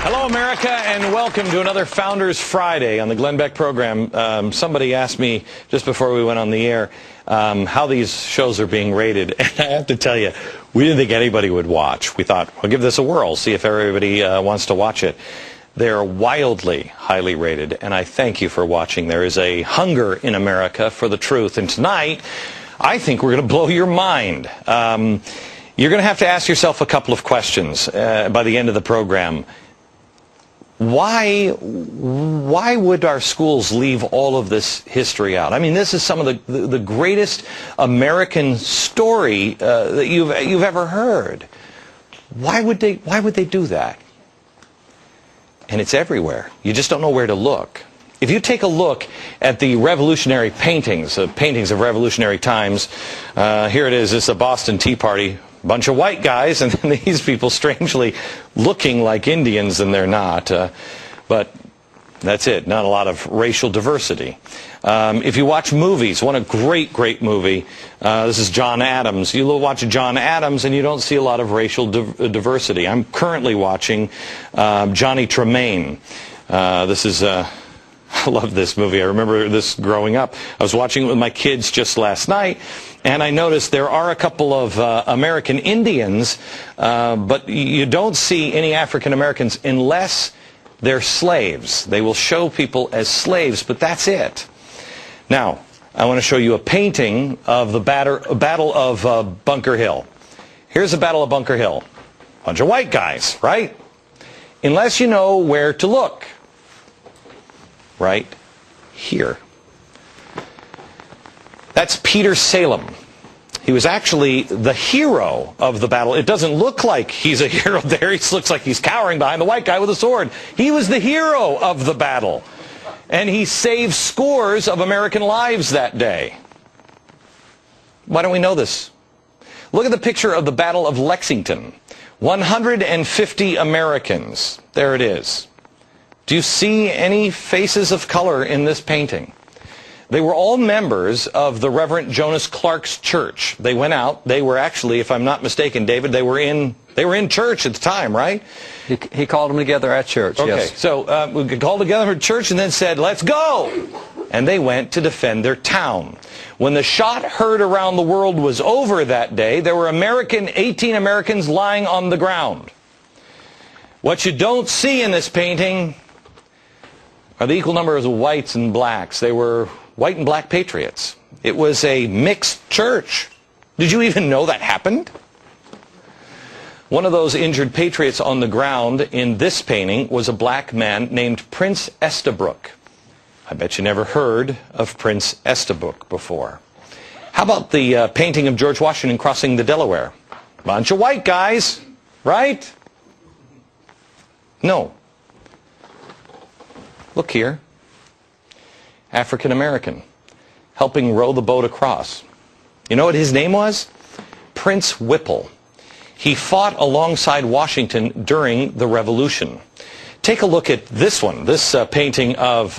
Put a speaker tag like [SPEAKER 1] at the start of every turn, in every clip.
[SPEAKER 1] Hello, America, and welcome to another Founders Friday on the Glenn Beck program. Somebody asked me just before we went on the air how these shows are being rated, and I have to tell you, we didn't think anybody would watch. We thought, we'll give this a whirl, see if everybody wants to watch it. They're wildly highly rated, and I thank you for watching. There is a hunger in America for the truth, and tonight, I think we're going to blow your mind. You're going to have to ask yourself a couple of questions by the end of the program. Why would our schools leave all of this history out? I mean, this is some of the greatest American story that you've ever heard. Why would they do that? And it's everywhere. You just don't know where to look. If you take a look at the revolutionary paintings of revolutionary times, here it is. It's the Boston Tea Party. Bunch of white guys, and then these people strangely looking like Indians, and they're not. But that's it. Not a lot of racial diversity. If you watch movies, a great movie. This is John Adams. You watch John Adams, and you don't see a lot of racial diversity. I'm currently watching Johnny Tremaine. This is... I love this movie. I remember this growing up. I was watching it with my kids just last night, and I noticed there are a couple of American Indians, but you don't see any African Americans unless they're slaves. They will show people as slaves, but that's it. Now, I want to show you a painting of the Battle of Bunker Hill. Here's the Battle of Bunker Hill. Bunch of white guys, right? Unless you know where to look. Right here. That's Peter Salem. He was actually the hero of the battle. It doesn't look like he's a hero there. He looks like he's cowering behind the white guy with a sword. He was the hero of the battle. And he saved scores of American lives that day. Why don't we know this? Look at the picture of the Battle of Lexington. 150 Americans. There it is. Do you see any faces of color in this painting? They were all members of the Reverend Jonas Clark's church. They went out. They were actually, if I'm not mistaken, David, they were in church at the time, right?
[SPEAKER 2] He called them together at church,
[SPEAKER 1] okay,
[SPEAKER 2] yes.
[SPEAKER 1] So we called together at church and then said, let's go! And they went to defend their town. When the shot heard around the world was over that day, there were 18 Americans lying on the ground. What you don't see in this painting are the equal numbers of whites and blacks. They were white and black patriots. It was a mixed church. Did you even know that happened? One of those injured patriots on the ground in this painting was a black man named Prince Estabrook. I bet you never heard of Prince Estabrook before. How about the painting of George Washington crossing the Delaware? Bunch of white guys, right? No. Look here. African American, helping row the boat across. You know what his name was? Prince Whipple. He fought alongside Washington during the Revolution. Take a look at this one. This painting of,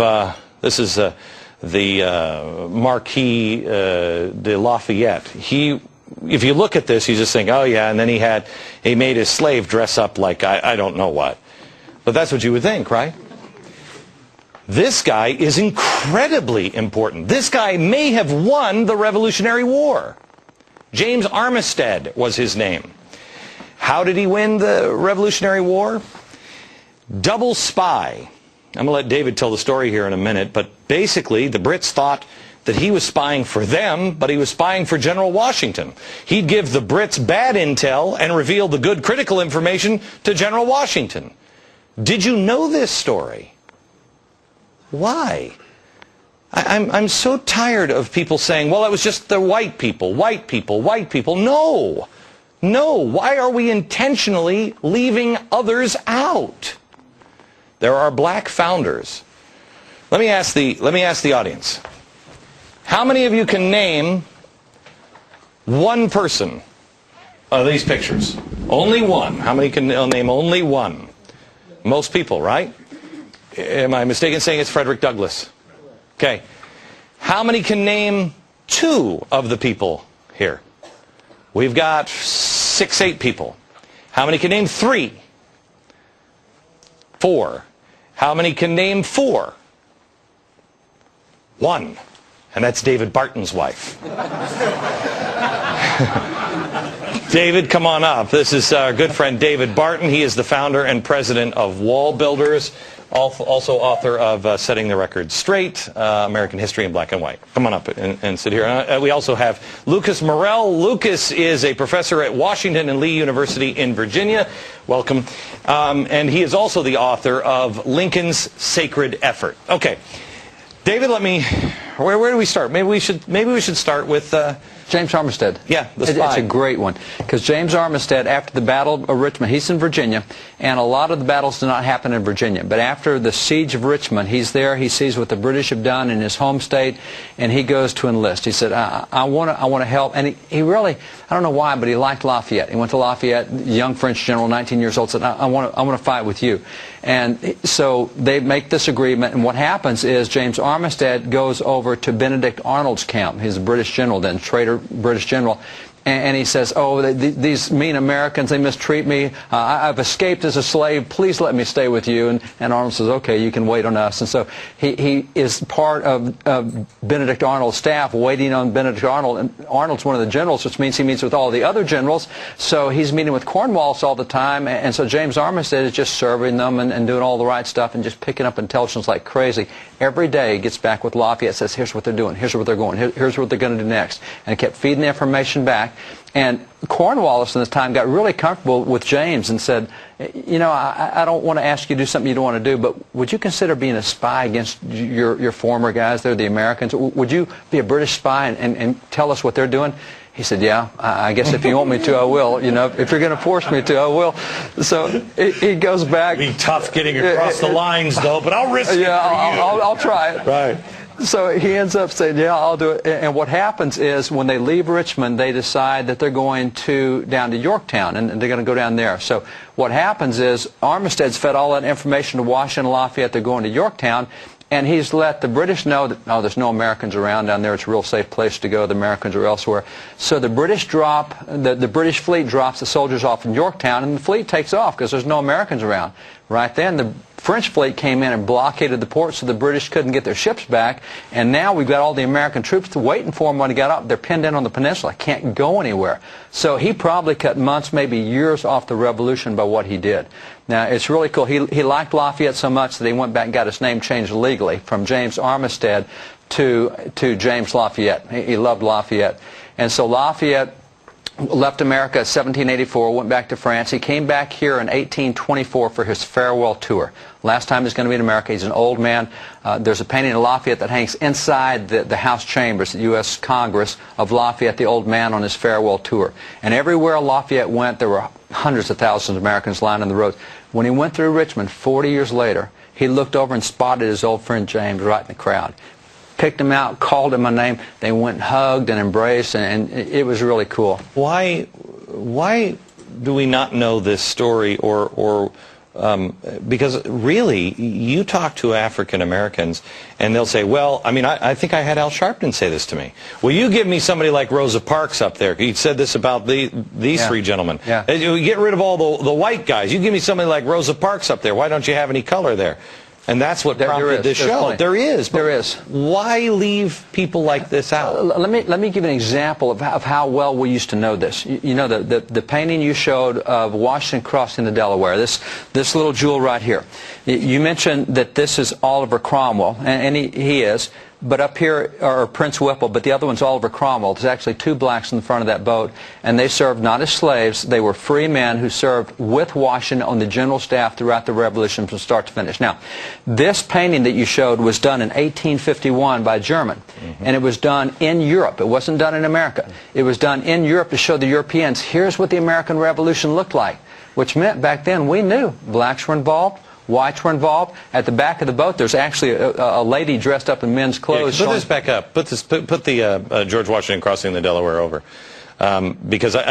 [SPEAKER 1] this is the Marquis de Lafayette. If you look at this, you just think, oh yeah, and then he made his slave dress up like I don't know what. But that's what you would think, right? This guy is incredibly important. This guy may have won the Revolutionary War. James Armistead was his name. How did he win the Revolutionary War? Double spy. I'm going to let David tell the story here in a minute, but basically the Brits thought that he was spying for them, but he was spying for General Washington. He'd give the Brits bad intel and reveal the good critical information to General Washington. Did you know this story? Why? I'm so tired of people saying, well, it was just the white people, white people, white people. No. No. Why are we intentionally leaving others out? There are black founders. Let me ask the audience. How many of you can name one person of these pictures? Only one. How many can name only one? Most people, right? Am I mistaken in saying it's Frederick Douglass? Okay. How many can name two of the people here? We've got 6, 8 people. How many can name 3? 4. How many can name 4? 1. And that's David Barton's wife. David, come on up. This is our good friend David Barton. He is the founder and president of Wall Builders, also author of Setting the Record Straight, American History in Black and White. Come on up and sit here. We also have Lucas Morell. Lucas is a professor at Washington and Lee University in Virginia. Welcome. And he is also the author of Lincoln's Sacred Effort. Okay. David, where do we start? Maybe we should start with
[SPEAKER 2] James Armistead.
[SPEAKER 1] Yeah, the spy.
[SPEAKER 2] It's a great one, because James Armistead, after the Battle of Richmond, he's in Virginia, and a lot of the battles do not happen in Virginia. But after the siege of Richmond, he's there. He sees what the British have done in his home state, and he goes to enlist. He said, "I want to help." And he really, I don't know why, but he liked Lafayette. He went to Lafayette, young French general, 19 years old, said, "I want to fight with you." And so they make this agreement, and what happens is James Armistead goes over to Benedict Arnold's camp. He's a British general then, traitor British general. And he says, "Oh, these mean Americans, they mistreat me. I've escaped as a slave. Please let me stay with you." And Arnold says, "Okay, you can wait on us." And so he is part of Benedict Arnold's staff, waiting on Benedict Arnold. And Arnold's one of the generals, which means he meets with all the other generals. So he's meeting with Cornwallis all the time. And so James Armistead is just serving them and doing all the right stuff and just picking up intelligence like crazy. Every day he gets back with Lafayette, says, "Here's what they're doing. Here's where they're going. Here's what they're going to do next." And kept feeding the information back. And Cornwallis in this time got really comfortable with James and said, "You know, I don't want to ask you to do something you don't want to do, but would you consider being a spy against your former guys there, the Americans? Would you be a British spy and tell us what they're doing?" He said, "Yeah, I guess if you want me to, I will. You know, if you're going to force me to, I will." So he goes back.
[SPEAKER 1] It'd be tough getting across the lines, though, but I'll risk it for you.
[SPEAKER 2] I'll try it.
[SPEAKER 1] Right.
[SPEAKER 2] So he ends up saying, "Yeah, I'll do it." And what happens is when they leave Richmond, they decide that they're going down to Yorktown, and they're going to go down there. So what happens is Armistead's fed all that information to Washington and Lafayette. They're going to Yorktown. And he's let the British know that, "Oh, there's no Americans around down there. It's a real safe place to go. The Americans are elsewhere." So the British the British fleet drops the soldiers off in Yorktown, and the fleet takes off because there's no Americans around. Right then, the French fleet came in and blockaded the port, so the British couldn't get their ships back. And now we've got all the American troops waiting for them when he got up. They're pinned in on the peninsula. Can't go anywhere. So he probably cut months, maybe years off the revolution by what he did. Now, it's really cool. He liked Lafayette so much that he went back and got his name changed legally from James Armistead to James Lafayette. He loved Lafayette. And so Lafayette left America in 1784, went back to France. He came back here in 1824 for his farewell tour. Last time he's going to be in America. He's an old man. There's a painting of Lafayette that hangs inside the House chambers, the U.S. Congress, of Lafayette, the old man, on his farewell tour. And everywhere Lafayette went, there were hundreds of thousands of Americans lining the roads. When he went through Richmond 40 years later, he looked over and spotted his old friend James right in the crowd. Picked him out, called him by name. They went and hugged and embraced, and it was really cool.
[SPEAKER 1] Why do we not know this story, because really, you talk to African Americans, and they'll say, "Well, I mean, I think I had Al Sharpton say this to me. Well, you give me somebody like Rosa Parks up there. He said this about these three gentlemen.
[SPEAKER 2] Yeah.
[SPEAKER 1] You get rid of all the white guys. You give me somebody like Rosa Parks up there. Why don't you have any color there?" And that's what prompted this show. There is. Why leave people like this out?
[SPEAKER 2] Let me give you an example of how well we used to know this. You know, the painting you showed of Washington crossing the Delaware, this little jewel right here. You mentioned that this is Oliver Cromwell, and he is. But up here are Prince Whipple, but the other one's Oliver Cromwell. There's actually two blacks in the front of that boat, and they served not as slaves. They were free men who served with Washington on the general staff throughout the Revolution from start to finish. Now, this painting that you showed was done in 1851 by a German, and it was done in Europe. It wasn't done in America. It was done in Europe to show the Europeans, here's what the American Revolution looked like, which meant back then we knew blacks were involved, whites were involved. At the back of the boat, there's actually a lady dressed up in men's clothes.
[SPEAKER 1] Put this back up. Put the George Washington crossing the Delaware over, because I